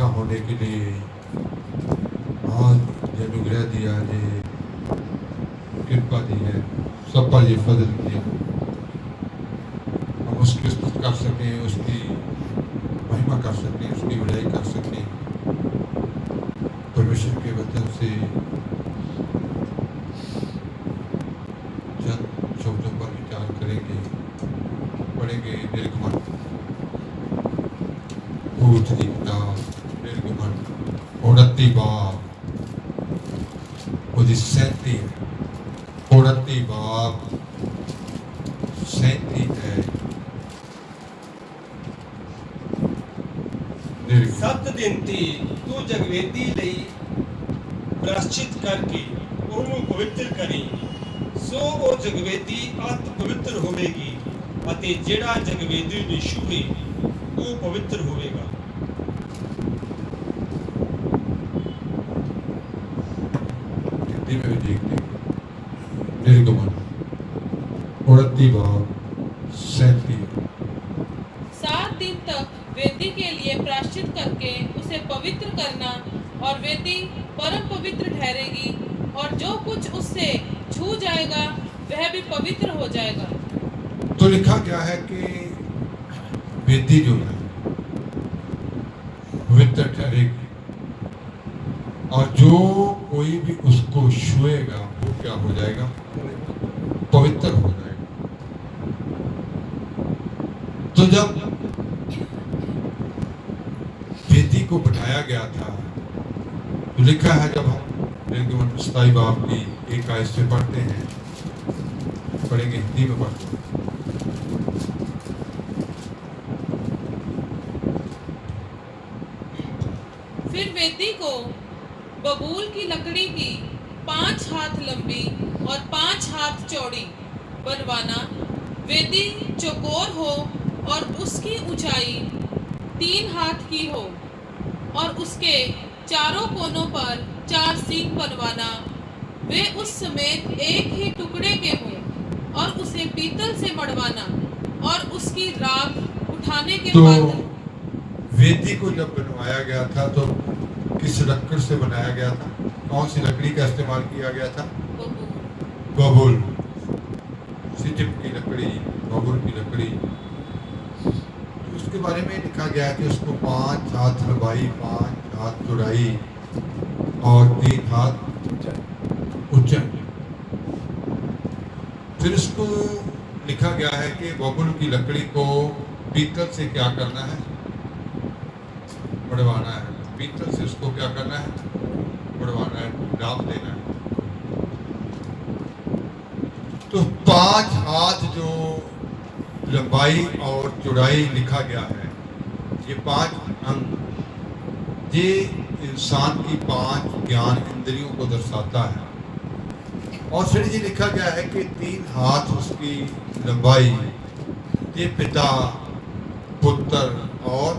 इकट्ठा होने के लिए आज ये अनुग्रह दिया, ये कृपा दी है, सब पर ये फजल किया। हम उसकी स्तुति कर सकें, उसकी महिमा कर सकें, उसकी बड़ाई कर सकें। परमेश्वर के वचन से चंद शब्दों पर विचार करेंगे, पढ़ेंगे। निर्गमन पूर्ति किताब, निर्गमन 29 बाब, वो 37 29 बाब 37 है। 7 दिन ती तू जगवेदी ਲਈ ਪ੍ਰਾਸ਼ਚਿਤ ਕਰਕੇ ਉਹਨੂੰ ਪਵਿੱਤਰ ਕਰੀ, ਸੋ ਉਹ ਜਗਵੇਦੀ ਅਤ ਪਵਿੱਤਰ ਹੋਵੇਗੀ ਅਤੇ ਜਿਹੜਾ ਜਗਵੇਦੀ ਨੂੰ ਛੂਹੇ ਉਹ ਪਵਿੱਤਰ ਹੋਵੇਗਾ। हिंदी में भी देखते हैं। निर्गमन 29 बाब 37। 7 दिन तक वेदी के लिए प्रायश्चित करके उसे पवित्र करना, और वेदी परम पवित्र ठहरेगी, और जो कुछ उससे छू जाएगा वह भी पवित्र हो जाएगा। तो लिखा गया है कि वेदी जो है पवित्र ठहरेगी, और जो कोई भी उसको छुएगा वो क्या हो जाएगा? पवित्र हो जाएगा। तो जब वेदी को बनाया गया था तो लिखा है, जब हम निर्गमन 27 बाब की 1 आयत से पढ़ते हैं, पढ़ेंगे, हिंदी में पढ़ते हैं। फिर वेदी को बबूल की लकड़ी की 5 हाथ लंबी और 5 हाथ चौड़ी बनवाना। वेदी चौकोर हो और उसकी ऊंचाई 3 हाथ की हो, और उसके चारों कोनों पर 4 सींग बनवाना। वे उस समेत एक ही टुकड़े के हों, और उसे पीतल से मढ़वाना, और उसकी राख उठाने के तो बाद वेदी को जब बनवाया गया था तो किस लकड़ से बनाया गया था? कौन सी लकड़ी का इस्तेमाल किया गया था? बबूल, सिटिम की लकड़ी, बबूल की लकड़ी। तो उसके बारे में लिखा गया है कि उसको 5 हाथ लंबाई, 5 हाथ चौड़ाई और 3 हाथ ऊंचाई। फिर उसको लिखा गया है कि बबूल की लकड़ी को पीतल से क्या करना है? मढ़वाना है। पीतल से उसको क्या करना है? मढ़वाना है, नाप देना है। तो 5 हाथ जो लंबाई और चौड़ाई लिखा गया है, ये 5 अंग, ये इंसान की 5 ज्ञान इंद्रियों को दर्शाता है। और फिर ये लिखा गया है कि 3 हाथ उसकी लंबाई, ये पिता, पुत्र और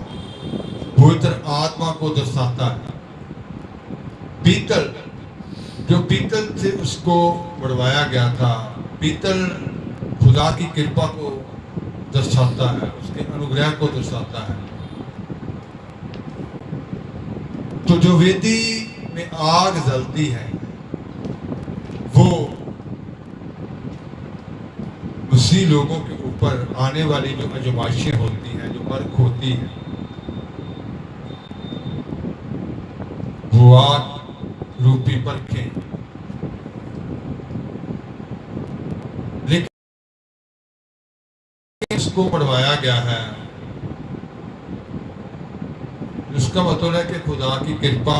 पवित्र आत्मा को दर्शाता है। पीतल, जो पीतल से उसको मढ़वाया गया था, पीतल खुदा की कृपा को दर्शाता है, उसके अनुग्रह को दर्शाता है। तो जो वेदी में आग जलती है वो मसीह लोगों के ऊपर आने वाली जो आजमाइशें होती हैं, जो परख होती है, वो आग रूपी परखें। लेकिन इसको बढ़वाया गया है, इसका मतलब है कि खुदा की कृपा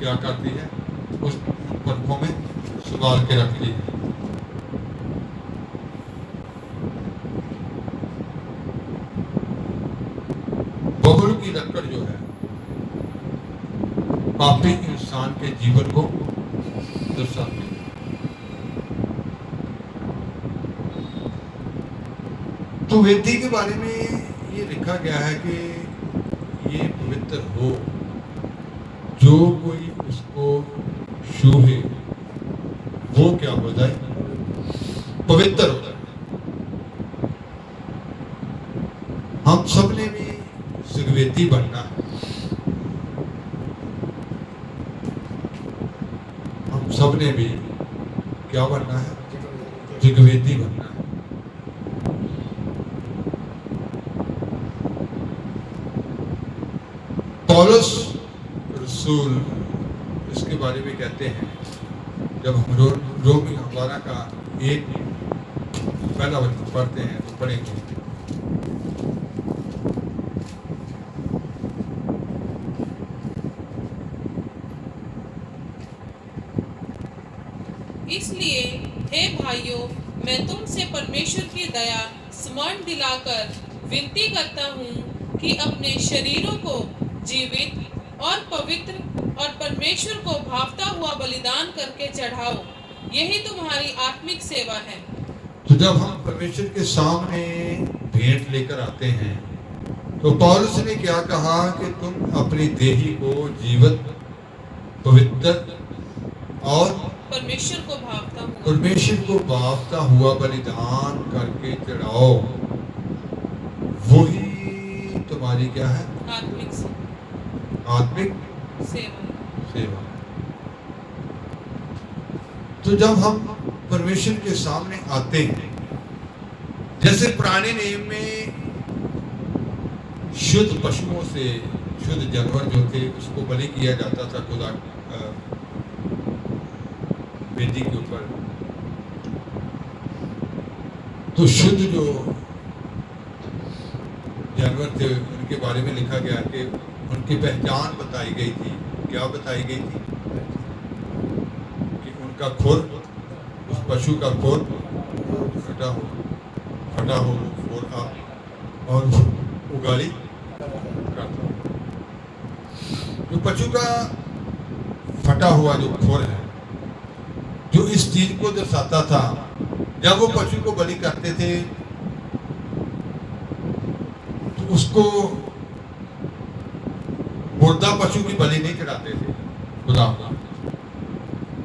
क्या करती है? उस परखों में संभाल के रखती है। बबूल की लकड़ जो है पापी इंसान के जीवन को दर्शाती है। तो वेदी के बारे में ये लिखा गया है कि ये पवित्र हो, जो कोई उसको छूहे वो क्या हो जाए? पवित्र हो जाए। हम सब ने भी जगवेदी बनना है। हम सब ने भी क्या बनना है? जगवेदी बनना है। पौलुस रसूल इसके बारे में कहते हैं, जब हम रोमी 12 का 1 पहला वचन पढ़ते हैं तो पढ़ेंगे। इसलिए हे भाइयों, मैं तुमसे परमेश्वर की दया स्मरण दिलाकर विनती करता हूँ कि अपने शरीरों को जीवित और पवित्र और परमेश्वर को भावता हुआ बलिदान करके चढ़ाओ, यही तुम्हारी आत्मिक सेवा है। तो जब हम परमेश्वर के सामने भेंट लेकर आते हैं तो पौलुस ने क्या कहा कि तुम अपनी देही को जीवित, पवित्र और परमेश्वर को भावता हुआ बलिदान करके चढ़ाओ, वही तुम्हारी क्या है? आत्मिक सेवा। तो जब हम परमेश्वर के सामने आते हैं, जैसे पुराने नियम में शुद्ध पशुओं से, शुद्ध जानवर जो थे उसको बलि किया जाता था खुदा वेदी के ऊपर, तो शुद्ध जो जानवर थे उनके बारे में लिखा गया कि उनकी पहचान बताई गई थी। क्या बताई गई थी? कि उनका खुर, उस पशु का खुर फटा हो और उगाली करता। जो पशु का फटा हुआ जो खुर है, जो इस चीज को दर्शाता था, जब वो पशु को बलि करते थे तो उसको मुर्दा पशु की बलि नहीं चढ़ाते थे खुदा को।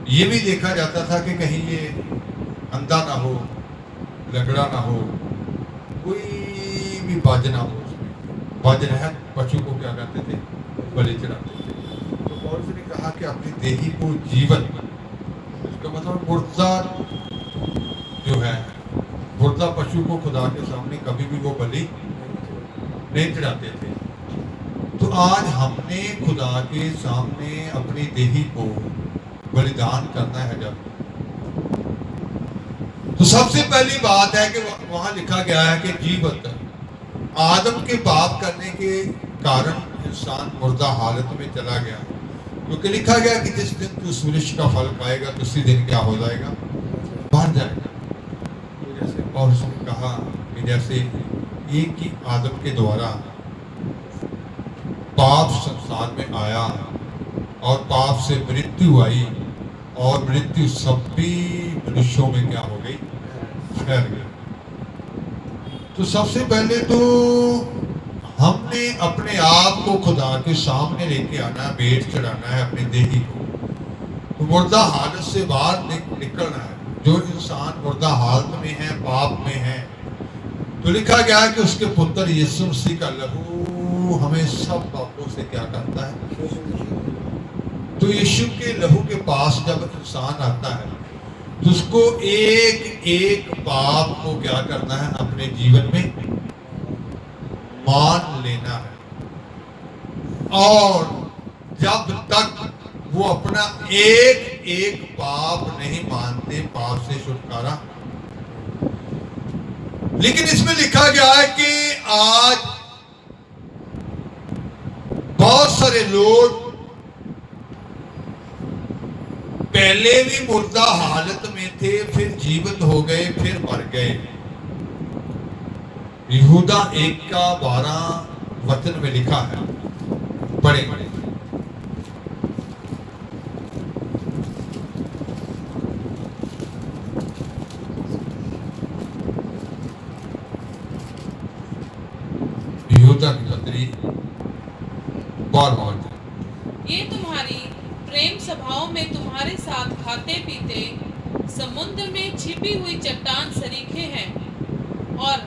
ये भी देखा जाता था कि कहीं ये अंधा ना हो, लंगड़ा ना हो, कोई भी बाज ना हो, उसमें बाज रहत पशु को क्या करते थे? बलि चढ़ाते थे। तो पौलुस ने कहा कि अपनी देही को जीवन, इसका मतलब मुर्दा जो है, मुर्दा पशु को खुदा के सामने कभी भी वो बलि नहीं चढ़ाते थे। तो आज हमने खुदा के सामने अपनी देही को बलिदान करना है जब, तो सबसे पहली बात है कि वहां लिखा गया है कि जीवत, आदम के पाप करने के कारण इंसान मुर्दा हालत में चला गया, क्योंकि लिखा गया कि जिस दिन तू सूरज का फल खाएगा तो उसी दिन क्या हो जाएगा? मर जाएगा। तो जैसे पौलुस ने कहा कि जैसे एक ही आदम के द्वारा पाप संसार में आया और पाप से मृत्यु आई, और मृत्यु सभी मनुष्यों में क्या हो गई? फैल गई। तो सबसे पहले तो हमने अपने आप को खुदा के सामने लेके आना, भेंट चढ़ाना है अपनी देही को। तो मुर्दा हालत से बाहर निकलना है। जो इंसान मुर्दा हालत में है, पाप में है, तो लिखा गया है कि उसके पुत्र यीशु मसीह का लहू हमें सब पापों से क्या करता है? तो यीशु के लहू के पास जब इंसान आता है तो उसको एक एक पाप को क्या करना है? अपने जीवन में मान लेना है, और जब तक वो अपना एक एक पाप नहीं मानते, पाप से छुटकारा। लेकिन इसमें लिखा गया है कि आज बहुत सारे लोग पहले भी मुर्दा हालत में थे, फिर जीवित हो गए, फिर मर गए। यहूदा 1:12 वचन में लिखा है, पढ़े। यहूदा की पत्री 12 वचन। ये तुम्हारी प्रेम सभाओं में तुम्हारे साथ खाते पीते समुद्र में छिपी हुई चट्टान सरीखे हैं, और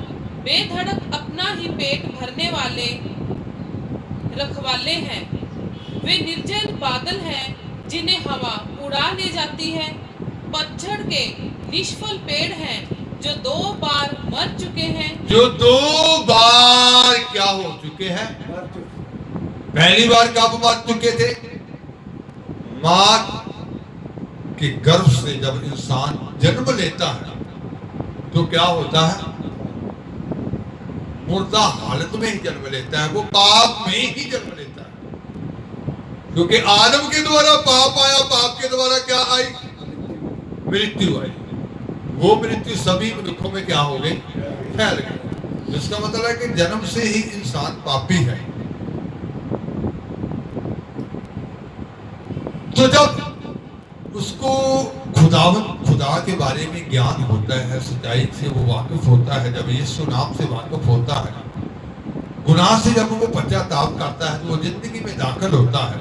बेधड़क अपना ही पेट भरने वाले रखवाले हैं। वे निर्जन बादल हैं जिन्हें हवा उड़ा ले जाती है। पतझड़ के निष्फल पेड़ हैं जो 2 बार मर चुके हैं। जो 2 बार क्या हो चुके हैं? पहली बार कब मर चुके थे? मां के गर्भ से जब इंसान जन्म लेता है तो क्या होता है? मुर्दा हालत में ही जन्म लेता है, वो पाप में ही जन्म लेता है। क्योंकि आदम के द्वारा पाप आया, पाप के द्वारा क्या आई? मृत्यु आई। वो मृत्यु सभी दुखों में क्या हो गई? फैल गई। इसका मतलब है कि जन्म से ही इंसान पापी है। तो जब उसको खुदा के बारे में ज्ञान होता है, सच्चाई से वो वाकिफ होता है, जब यीशु नाम से वाकिफ होता है, गुनाह से जब वो पश्चाताप करता है तो वो जिंदगी में दाखिल होता है।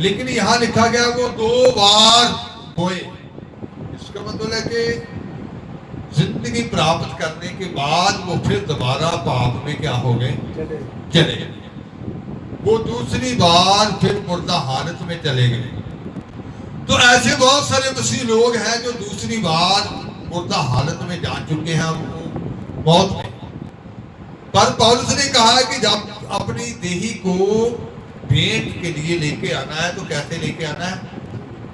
लेकिन यहाँ लिखा गया वो 2 बार होए। इसका मतलब है कि जिंदगी प्राप्त करने के बाद वो फिर दोबारा पाप में क्या हो गए? चले गए। वो दूसरी बार फिर मुर्दा हालत में चले गए। तो ऐसे बहुत सारे मसीह लोग हैं जो दूसरी बार मुर्दा हालत में जा चुके हैं मौत में। पर पौलुस ने कहा कि जब अपनी देही को भेंट के लिए लेके आना है तो कैसे लेके आना है?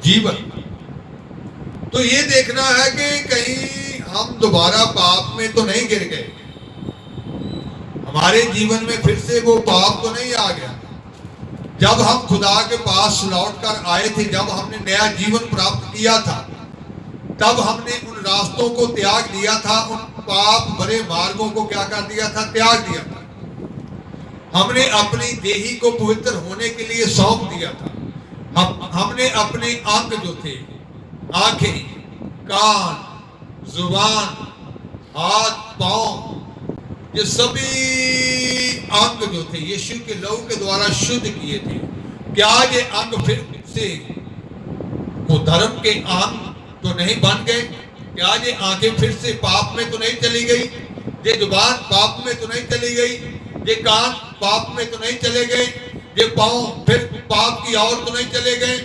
जीवन। तो ये देखना है कि कहीं हम दोबारा पाप में तो नहीं गिर गए, हमारे जीवन में फिर से वो पाप तो नहीं आ गया। जब हम खुदा के पास लौट कर आए थे, जब हमने नया जीवन प्राप्त किया था, तब हमने उन रास्तों को त्याग दिया था, उन पाप भरे मार्गों को क्या कर दिया था? त्याग दिया था। हमने अपनी देही को पवित्र होने के लिए सौंप दिया था। हमने अपने अंग जो थे, आंखें, कान, जुबान, हाथ, पांव, ये सभी अंग जो थे यीशु के लहू के द्वारा शुद्ध किए थे। क्या ये अंग फिर से वो धर्म के अंग तो नहीं बन गए? क्या ये आंखें फिर से पाप में तो नहीं चली गई? ये जुबान पाप में तो नहीं चली गई? ये कान पाप में तो नहीं चले गए? ये पांव फिर पाप की ओर तो नहीं चले गए?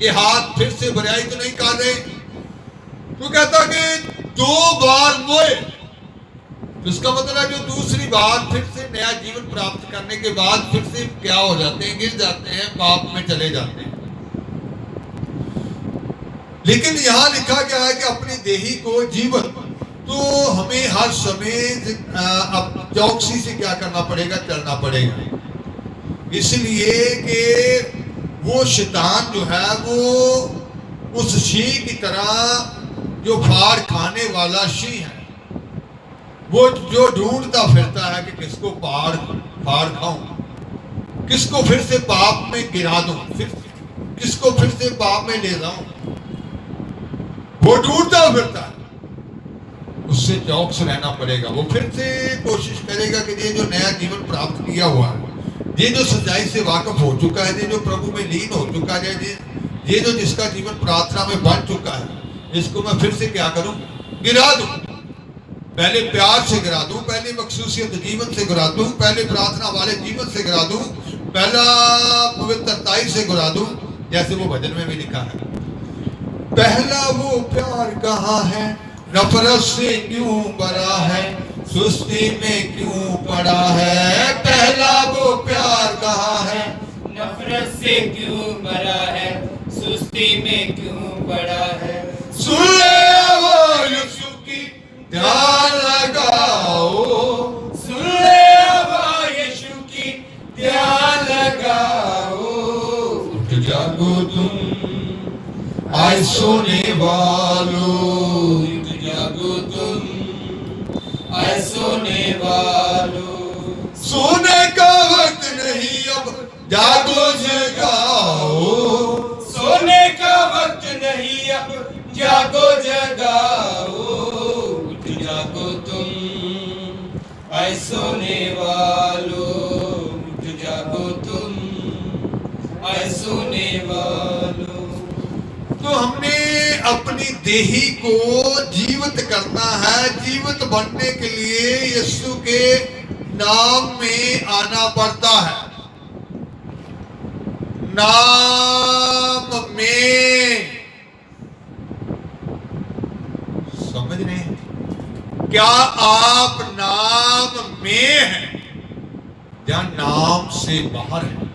ये हाथ फिर से बुराई तो नहीं कर रहे? तो कहता कि 2 बार मोए। तो इसका मतलब है जो दूसरी बार फिर से नया जीवन प्राप्त करने के बाद फिर से क्या हो जाते हैं? गिर जाते हैं, पाप में चले जाते हैं। लेकिन यहां लिखा गया है कि अपनी देही को जीवन। तो हमें हर समय चौकसी से क्या करना पड़ेगा? चलना पड़ेगा। इसलिए कि वो शैतान जो है वो उस शी की तरह जो फाड़ खाने वाला शी है, वो जो ढूंढता फिरता है कि किसको फाड़ खाऊं, किसको फिर से पाप में गिरा दूं, किसको फिर से पाप में ले जाऊं, वो ढूंढता फिरता है। उससे चौकस रहना पड़ेगा। वो फिर से कोशिश करेगा कि ये जो नया जीवन प्राप्त किया हुआ है, ये जो सच्चाई से वाकिफ हो चुका है, ये जो प्रभु में लीन हो चुका है, ये जो जिसका जीवन प्रार्थना में बन चुका है, इसको मैं फिर से क्या करूं? गिरा दूं। पहले प्यार से गिरा दूं, पहले मखसूसियत जीवन से गिरा दूं, पहले प्रार्थना वाले जीवन से गिरा दूं, पहला पवित्रताई से गिरा दूं। जैसे वो भजन में भी लिखा है, पहला वो प्यार कहाँ है, नफरत से क्यों भरा है, सुस्ती में क्यों पड़ा है। पहला वो प्यार कहाँ है, नफरत से क्यों भरा है, सुस्ती में क्यों पड़ा है। सुन ले वो यीशु की, ध्यान लगाओ, सुन ले अब यीशु की, ध्यान लगाओ। उठ जागो तुम आए सोने वालों, उठ जागो तुम आए सोने वालों। सोने का वक्त नहीं अब, जागो जगाओ। सोने का वक्त नहीं अब, जागो जगाओ। उठ जागो तुम आए सोने वालों, उठ जागो तुम आए सोने वालों। तो हमने अपनी देही को जीवित करना है। जीवित बनने के लिए यीशु के नाम में आना पड़ता है। नाम में, समझ रहे हैं? क्या आप नाम में हैं या नाम से बाहर है?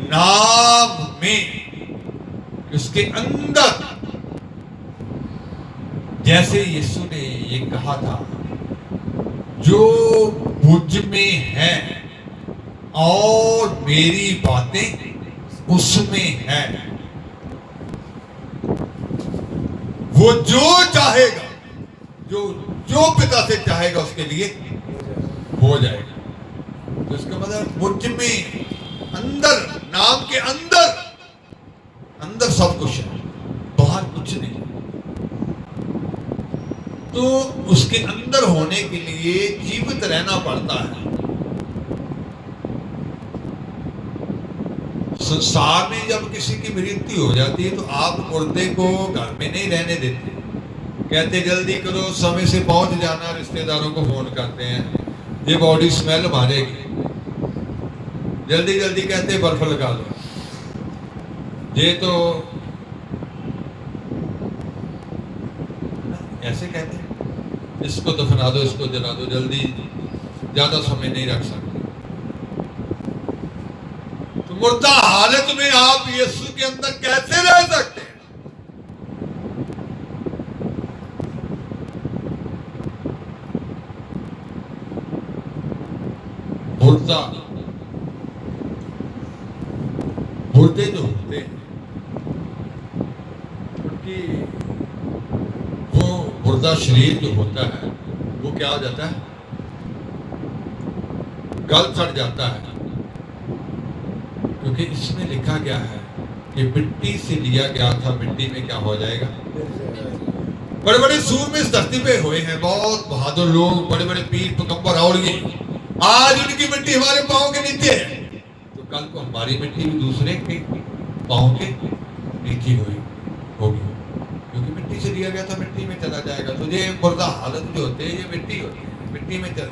नाम में, उसके अंदर, जैसे यीशु ने ये कहा था, जो मुझ में है और मेरी बातें उसमें है, वो जो चाहेगा, जो जो पिता से चाहेगा उसके लिए हो जाएगा। तो इसका मतलब मुझ में, अंदर, नाम के अंदर, अंदर सब कुछ है, बाहर कुछ नहीं। तो उसके अंदर होने के लिए जीवित रहना पड़ता है। संसार में जब किसी की मृत्यु हो जाती है तो आप मुर्दे को घर में नहीं रहने देते, कहते जल्दी करो, समय से पहुंच जाना, रिश्तेदारों को फोन करते हैं, ये बॉडी स्मेल मारेगी, जल्दी जल्दी कहते बर्फ लगा दो, ये तो ऐसे कहते हैं, इसको दफना दो, इसको जला दो, जल्दी, ज्यादा समय नहीं रख सकते। तो मुर्दा हालत में आप यीशु के अंदर कैसे रह सकते हैं? मुर्दे जो होते हैं उनकी, वो मुर्दा शरीर जो होता है वो क्या हो जाता है? गल सड़ जाता है, क्योंकि इसमें लिखा गया है कि मिट्टी से लिया गया था, मिट्टी में क्या हो जाएगा? बड़े बड़े सूरमे इस धरती पे हुए हैं, बहुत बहादुर लोग, बड़े बड़े पीर पैगंबर, और ये आज उनकी मिट्टी हमारे पांव के नीचे है, तो कल को हमारी मिट्टी भी दूसरे के पांव के नीचे होगी, क्योंकि मिट्टी से लिया गया था, मिट्टी में चला जाएगा। तो ये मुर्दा हालत जो होते हैं, ये मिट्टी होती है, मिट्टी में चल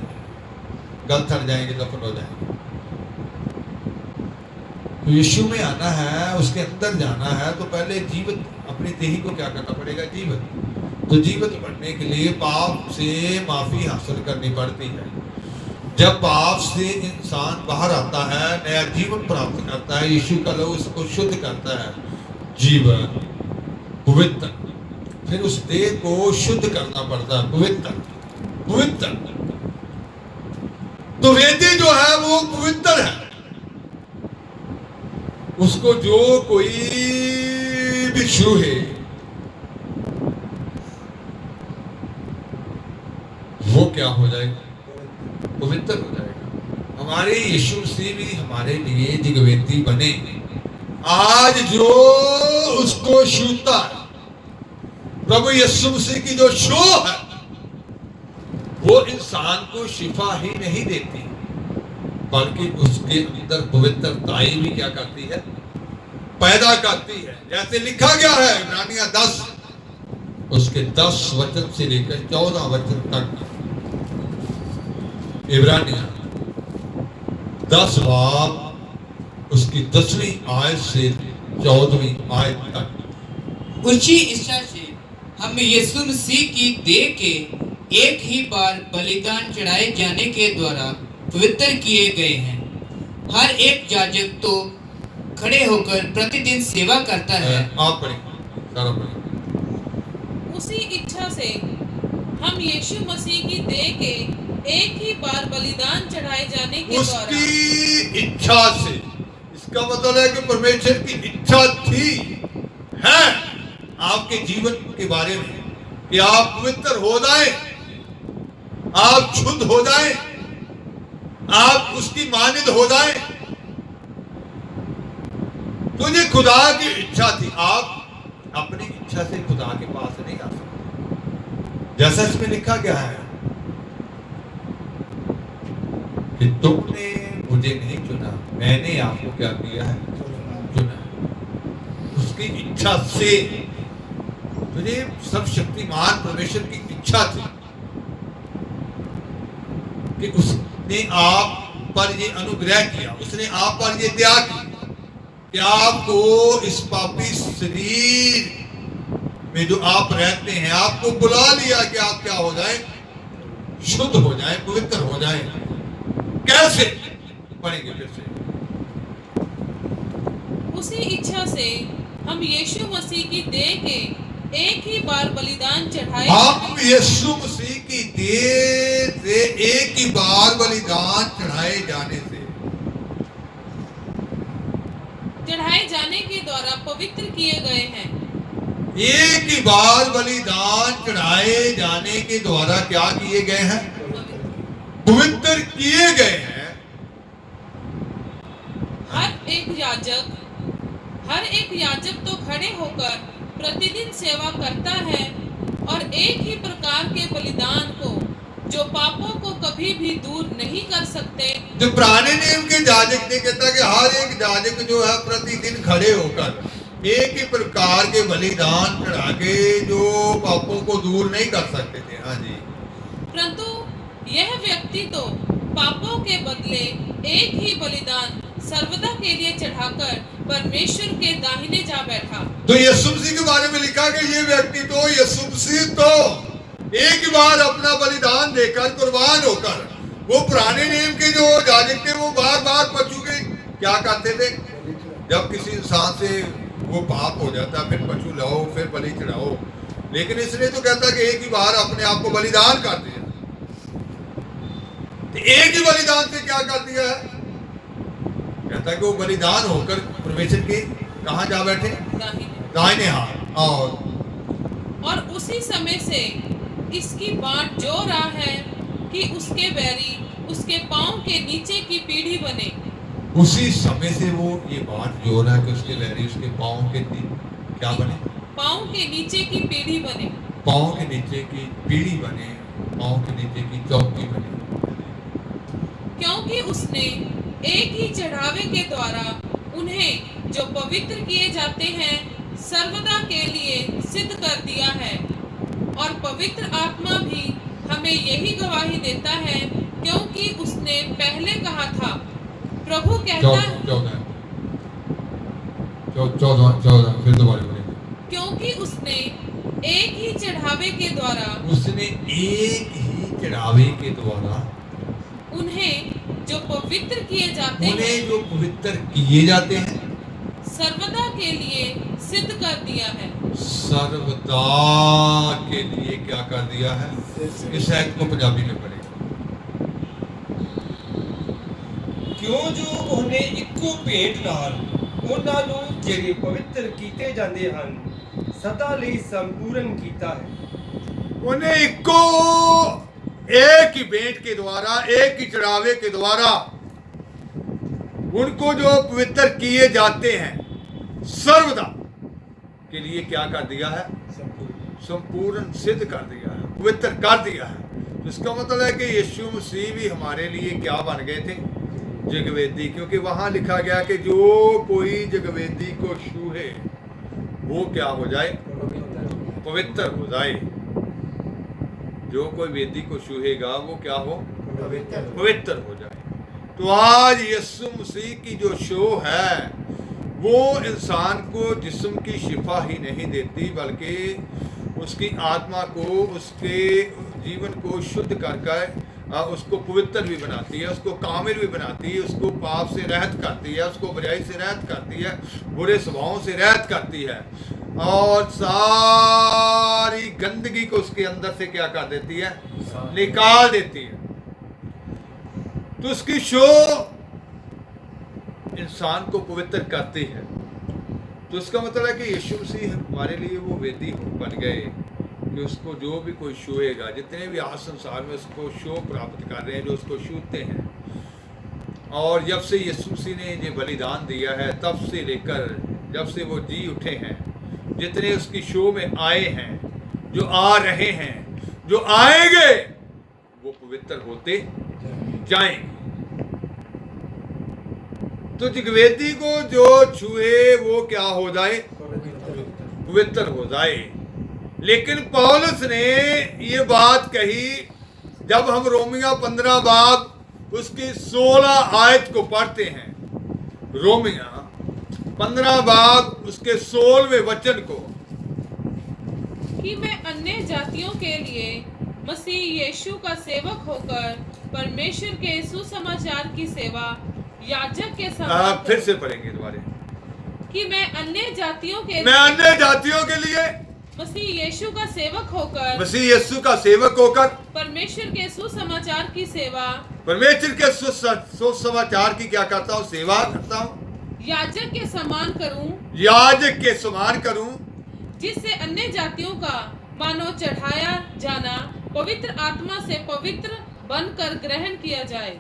गल थड़ जाएंगे, दफन हो जाएंगे। तो यीशु में आना है, उसके अंदर जाना है, तो पहले जीवित, अपनी देही को क्या करना पड़ेगा? जीवित। तो जीवित बनने के लिए पाप से माफी हासिल करनी पड़ती है। जब पाप से इंसान बाहर आता है, नया जीवन प्राप्त करता है, यीशु का लहू उसको शुद्ध करता है, जीवन, पवित्र। फिर उस देह को शुद्ध करना पड़ता है, पवित्र, पवित्र। तो वेदी जो है वो पवित्र है, उसको जो कोई भी छूहे वो क्या हो जाएगा? पवित्र हो जाएगा। हमारे यीशु मसीह भी हमारे लिए जिगवेदी बने। आज जो उसको छूता है, प्रभु यीशु मसीह की जो छू है, वो इंसान को शिफा ही नहीं देती, बल्कि उसके अंदर पवित्रताई भी क्या करती है? पैदा करती है। जैसे लिखा गया है इब्रानिया 10, उसके 10 वचन से लेकर 14 वचन तक, इब्रानिया 10 बाब उसकी 10वीं आयत से 14वीं आयत तक। उसी इच्छा से हम यीशु मसीह की देह के एक ही बार बलिदान चढ़ाए जाने के द्वारा पवित्र किए गए हैं। हर एक याजक तो खड़े होकर प्रतिदिन सेवा करता है। आप पढ़ें, सारा पढ़ें। उसी इच्छा से हम यीशु मसीह की देह के एक ही बार बलिदान चढ़ाए जाने के द्वारा, उसकी इच्छा से, इसका मतलब है कि परमेश्वर की इच्छा थी, है आपके जीवन के बारे में, कि आप पवित्र हो जाएं, आप शुद्ध हो जाएं, आप उसकी मानिंद हो जाएं। तो ये खुदा की इच्छा थी। आप अपनी इच्छा से खुदा के पास नहीं आ सकते। जैसा इसमें लिखा गया है कि तुमने मुझे नहीं चुना, मैंने आपको क्या किया है? चुना। उसकी इच्छा से, तुझे सर्वशक्तिमान परमेश्वर की इच्छा थी कि उसने आप पर ये अनुग्रह किया, उसने आप पर ये दया की कि आपको इस पापी शरीर में जो आप रहते हैं, आपको बुला लिया कि आप क्या हो जाए, शुद्ध हो जाए, पवित्र हो जाए। कैसे? पढ़ेंगे फिर से। उसी इच्छा से हम यीशु मसीह की देह के एक ही बार बलिदान चढ़ाए हम यीशु मसीह की देह से एक ही बार बलिदान चढ़ाए जाने के द्वारा पवित्र किए गए हैं। एक ही बार बलिदान चढ़ाए जाने के द्वारा क्या किए गए हैं? पवित्र किए गए हैं। हर एक याजक तो खड़े होकर प्रतिदिन सेवा करता है और एक ही प्रकार के बलिदान को, जो पापों को कभी भी दूर नहीं कर सकते। जो पुराने नियम के याजक ने कहता कि हर एक याजक जो है प्रतिदिन खड़े होकर एक ही प्रकार के बलिदान चढ़ा के जो पापों को दूर नहीं कर सकते थे। हाँ जी। परंतु यह व्यक्ति तो पापों के बदले एक ही बलिदान सर्वदा के लिए चढ़ाकर परमेश्वर के दाहिने जा बैठा। तो यीशु मसीह के बारे में लिखा कि ये व्यक्ति तो, यीशु मसीह तो एक बार अपना बलिदान देकर, कुर्बान होकर, वो पुराने नियम के जो याजक थे वो बार बार पशु के क्या करते थे? जब किसी इंसान से वो पाप हो जाता फिर पशु लाओ, फिर बलि चढ़ाओ। लेकिन इसने तो कहता कि एक ही बार अपने आप को बलिदान कर दिया। तो एक ही बलिदान से क्या कर दिया है? कहता कि वो बलिदान होकर परमेश्वर के कहाँ जा बैठे? दाहिने हाथ। और उसी समय से इसकी बाट जो रहा है कि उसके बैरी उसके पांव के नीचे की पीढ़ी बने। उसी समय से वो ये बात जो रहा है कि उसके बैरी उसके पांव के क्या बने? पांव के नीचे की पीढ़ी बने। पांव के नीचे की पीढ़ी बने, पांव के नीचे की चौकी बने। क्योंकि उसने एक ही चढ़ावे के द्वारा उन्हें जो पवित्र किए जाते हैं सर्वदा के लिए सिद्ध कर दिया है। और पवित्र आत्मा भी हमें यही गवाही देता है, क्योंकि उसने पहले कहा था, प्रभु कहता है, फिर दोबारा बोलेंगे। क्योंकि उसने एक ही चढ़ावे के द्वारा उन्हें जो पवित्र किए जाते हैं सर्वदा के लिए सिद्ध कर दिया है। सर्वदा के लिए क्या कर दिया है? इस एक्ट को पंजाबी में पढ़ेगा। क्यों जो ਉਹਨੇ ਇੱਕੋ ਭੇਟ ਨਾਲ ਉਹਨਾਂ ਨੂੰ ਜਿਹੜੇ ਪਵਿੱਤਰ ਕੀਤੇ ਜਾਂਦੇ ਹਨ ਸਦਾ ਲਈ ਸੰਪੂਰਨ ਕੀਤਾ है। उन्हें इक्को एक ही भेंट के द्वारा, एक ही चढ़ावे के द्वारा उनको जो पवित्र किए जाते हैं सर्वदा के लिए क्या कर दिया है? संपूर्ण सिद्ध कर दिया है, पवित्र कर दिया है। तो इसका मतलब है कि यीशु मसीह भी हमारे लिए क्या बन गए थे? जगवेदी। क्योंकि वहां लिखा गया कि जो कोई जगवेदी को छूहे वो क्या हो जाए? पवित्र हो जाए। जो कोई वेदी को छूहेगा वो क्या हो? पवित्र हो जाए। तो आज यीशु मसीह की जो शो है वो इंसान को जिस्म की शिफा ही नहीं देती, बल्कि उसकी आत्मा को, उसके जीवन को शुद्ध कर उसको पवित्र भी बनाती है, उसको कामिल भी बनाती है, उसको पाप से रहत करती है, उसको बुराई से रहत करती है, बुरे स्वभावों से रहत करती है और सारी गंदगी को उसके अंदर से क्या कर देती है? निकाल देती है। तो उसकी शो इंसान को पवित्र करती है। तो इसका मतलब है कि यीशु मसीह हमारे लिए वो वेदी बन गए कि उसको जो भी कोई छूएगा, जितने भी आज संसार में उसको शो प्राप्त कर रहे हैं, जो उसको छूते हैं। और जब से यीशु मसीह ने ये बलिदान दिया है तब से लेकर जब से वो जी उठे हैं, जितने उसकी शो में आए हैं, जो आ रहे हैं, जो आएंगे, वो पवित्र होते जाएंगे। तो जगवेदी को जो छुए वो क्या हो जाए? पवित्र हो जाए। लेकिन पौलुस ने ये बात कही जब हम रोमिया 15 बाब उसकी 16 आयत को पढ़ते हैं। रोमिया 15 बाब उसके 16वें वचन को, कि मैं अन्य जातियों के लिए मसीह यीशु का सेवक होकर परमेश्वर के सुसमाचार की सेवा याजक के समान फिर से पढ़ेंगे दोबारा। कि मैं अन्य जातियों के मैं अन्य जातियों के लिए मसीह यीशु का सेवक होकर मसीह यीशु का सेवक होकर परमेश्वर के सुसमाचार की सेवा परमेश्वर के सुसमाचार की क्या करता हूँ? सेवा करता हूँ। याजक के समान करूं, याजक के समान करूं, जिससे अन्य जातियों का मानो चढ़ाया जाना पवित्र आत्मा से पवित्र बनकर ग्रहण किया जाए।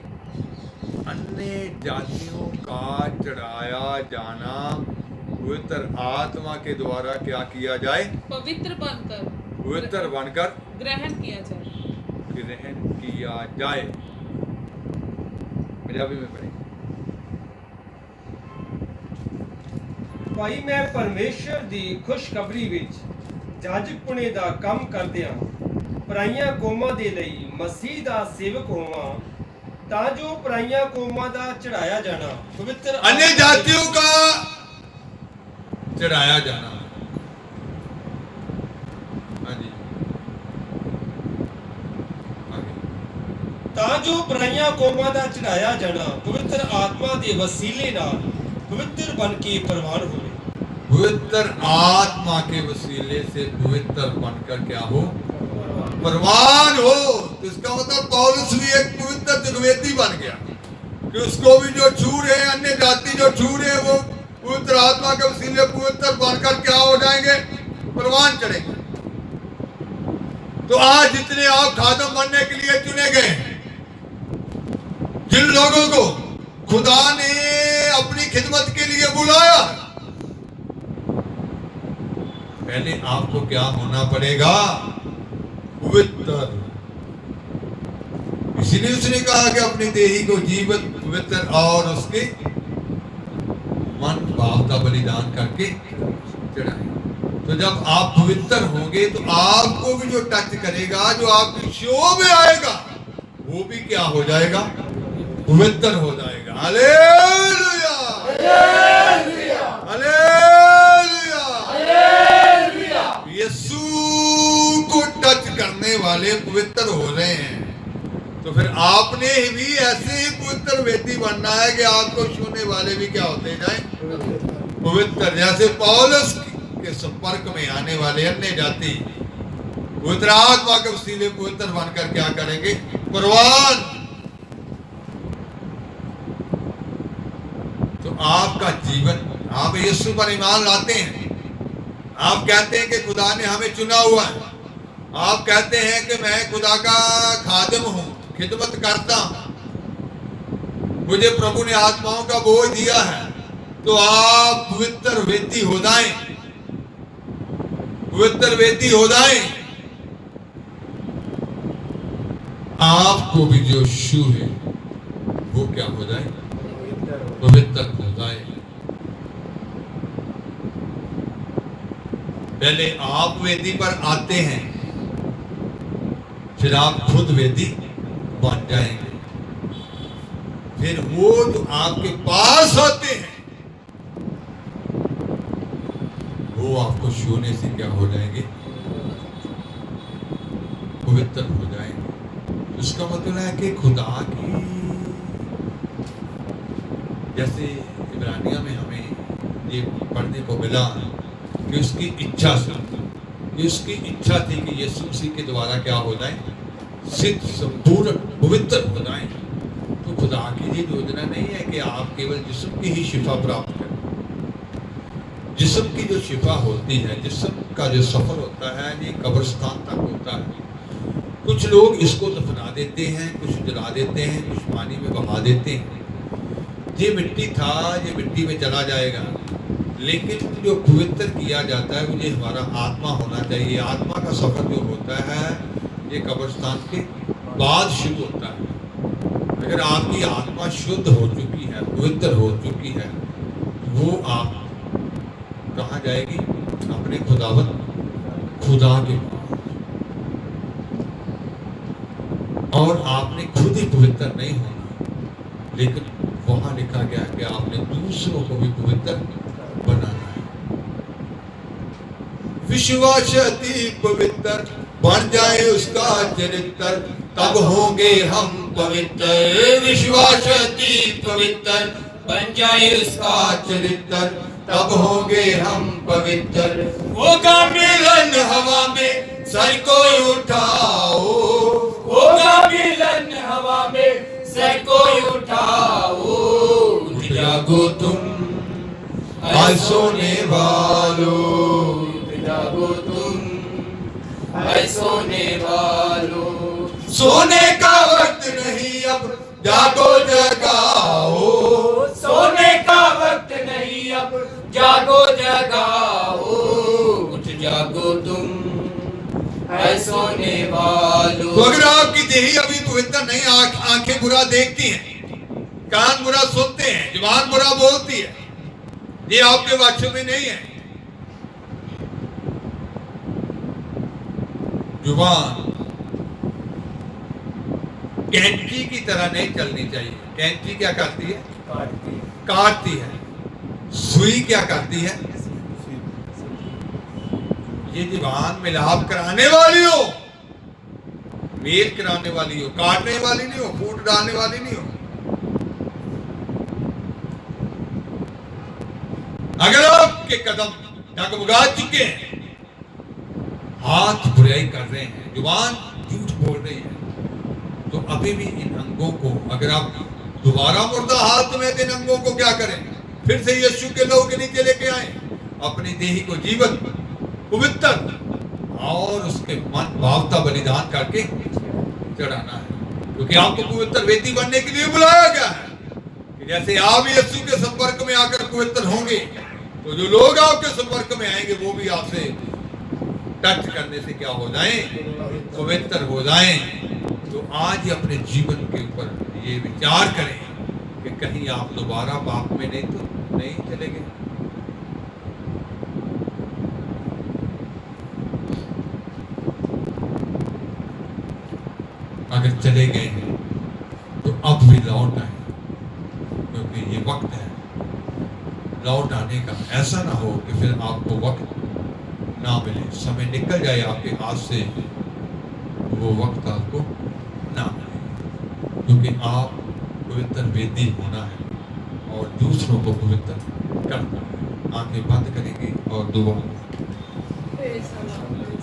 अन्य जातियों का चढ़ाया जाना पवित्र आत्मा के द्वारा क्या किया जाए? पवित्र बनकर ग्रहण किया जाए। ग्रहण किया जाए। पंजाबी में पढ़ें। ਭਾਈ ਮੈਂ ਪਰਮੇਸ਼ਰ ਦੀ ਖੁਸ਼ਖਬਰੀ ਵਿੱਚ ਜਾਜਕਪੁਣੇ ਦਾ ਕੰਮ ਕਰਦਿਆਂ ਪਰਾਈਆਂ ਕੌਮਾਂ ਦੇ ਲਈ ਮਸੀਹ ਦਾ ਸੇਵਕ ਹੋਵਾਂ, ਤਾਂ ਜੋ ਪਰਾਈਆਂ ਕੌਮਾਂ ਦਾ ਚੜਾਇਆ ਜਾਣਾ ਪਵਿੱਤਰ अन्य जातियों का चढ़ाया जाना। हाँ जी, आगे। ਤਾਂ ਜੋ ਪਰਾਈਆਂ ਕੌਮਾਂ ਦਾ ਚੜਾਇਆ ਜਾਣਾ ਪਵਿੱਤਰ ਆਤਮਾ ਦੇ ਵਸੀਲੇ ਨਾਲ ਪਵਿੱਤਰ ਬਣ ਕੇ ਪ੍ਰਵਾਨ ਹੋਵੇ। पवित्र आत्मा के वसीले से पवित्र बनकर क्या हो? परवान हो। तो इसका मतलब पौलुस भी एक पवित्र जगवेदी बन गया कि उसको भी जो छू रहे हैं, अन्य जाति जो छू रहे हैं, वो पवित्र आत्मा के वसीले पवित्र बनकर क्या हो जाएंगे? परवान चढ़ेंगे। तो आज जितने आप खादम बनने के लिए चुने गए हैं, जिन लोगों को खुदा ने अपनी खिदमत के लिए बुलाया, पहले आपको क्या होना पड़ेगा? पवित्र। इसीलिए उसने कहा कि अपनी देही को जीवित, पवित्र और उसके मन भाव का बलिदान करके चढ़ाए। तो जब आप पवित्र होंगे तो आपको भी जो टच करेगा, जो आपकी शो में आएगा, वो भी क्या हो जाएगा? पवित्र हो जाएगा। Hallelujah, hallelujah, hallelujah. यीशु को टच करने वाले पवित्र हो रहे हैं, तो फिर आपने भी ऐसे ही पवित्र व्यक्ति बनना है कि आपको छूने वाले भी क्या होते जाएं? पवित्र। जैसे पौलुस के संपर्क में आने वाले अन्य जाति पवित्र आत्मा के वसीले पवित्र बनकर क्या करेंगे? परवान। तो आपका जीवन, आप यीशु पर ईमान लाते हैं, आप कहते हैं कि खुदा ने हमें चुना हुआ है, आप कहते हैं कि मैं खुदा का खादिम हूं, खिदमत करता हूं, मुझे प्रभु ने आत्माओं का बोझ दिया है, तो आप पवित्र वेदी हो जाएं, पवित्र वेदी हो जाएं। आपको भी जो शू है वो क्या हो जाए? पवित्र हो जाए। पहले आप वेदी पर आते हैं, फिर आप खुद वेदी बन जाएंगे। फिर वो जो आपके पास आते हैं वो आपको छूने से क्या हो जाएंगे? पवित्र हो जाएंगे। इसका मतलब है कि खुदा की, जैसे इब्रानिया में हमें ये पढ़ने को मिला कि उसकी इच्छा से, कि उसकी इच्छा थी कि यीशु मसीह के द्वारा क्या हो जाए? सिद्ध, संपूर्ण, पवित्र हो जाए। तो खुदा की ये योजना नहीं है कि आप केवल जिस्म की ही शिफा प्राप्त करें। जिस्म की जो शिफा होती है, जिस्म का जो सफर होता है, ये कब्रिस्तान तक होता है। कुछ लोग इसको दफना देते हैं, कुछ जला देते हैं, कुछ पानी में बहा देते हैं। ये मिट्टी था, ये मिट्टी में चला जाएगा, लेकिन जो पवित्र किया जाता है वो ये हमारा आत्मा होना चाहिए। आत्मा का सफर जो होता है ये कब्रिस्तान के बाद शुरू होता है। अगर आपकी आत्मा शुद्ध हो चुकी है, पवित्र हो चुकी है, वो आप कहाँ जाएगी? अपने खुदा के पास। और आपने खुद ही पवित्र नहीं होना, लेकिन वहां लिखा गया कि आपने दूसरों को भी पवित्र विश्वास अति पवित्र बन जाए उसका चरित्र, तब होंगे हम पवित्र। विश्वास अति पवित्र बन जाए उसका चरित्र, तब होंगे हम पवित्र। होगा मिलन हवा में सर को उठाओ, होगा मिलन हवा में सर को उठाओ। उठ जागो तुम आज सोने वालों, उठ जागो तुम ऐ सोने वालों। सोने का वक्त नहीं अब जागो जगाओ, सोने का वक्त नहीं अब जागो जगाओ। उठ जागो तुम ऐ सोने वालों। तो अगर आपकी देही अभी पवित्र नहीं, आंखें बुरा देखती हैं, कान बुरा सुनते हैं, जुबान बुरा बोलती है, ये आपके वाक्यों में नहीं है। जुबान कैंची की तरह नहीं चलनी चाहिए। कैंची क्या करती है? काटती है। सुई क्या करती है? ये जुबान मिलाप कराने वाली हो, मेल कराने वाली हो, काटने वाली नहीं हो, फूट डालने वाली नहीं हो। अगर आपके कदम डगमगा चुके हैं, हाथ बुराई कर रहे हैं, जुबान झूठ बोल रही है, तो अभी भी इन अंगों को, अगर आप दोबारा मुर्दा हाथ में इन अंगों को क्या करें? फिर से यीशु के लहू के नीचे लेके आए, अपनी देही को जीवन पवित्र और उसके मन भावता बलिदान करके चढ़ाना है, क्योंकि आपको पवित्र वेदी बनने के लिए बुलाया गया है। कि जैसे आप यीशु के संपर्क में आकर पवित्र होंगे, तो जो लोग आपके संपर्क में आएंगे वो भी आपसे टच करने से क्या हो जाएं? पवित्र हो जाएं। तो आज ही अपने जीवन के ऊपर ये विचार करें कि कहीं आप दोबारा पाप में नहीं चले गए। अगर चले गए हैं तो अब भी लौट आए, क्योंकि ये वक्त है लौट आने का। ऐसा ना हो कि फिर आपको वक्त ना मिले, समय निकल जाए आपके हाथ से, वो वक्त आपको ना मिले, क्योंकि आप पवित्र वेदी होना है और दूसरों को पवित्र करना है। आंखें बंद करेंगे और दुआ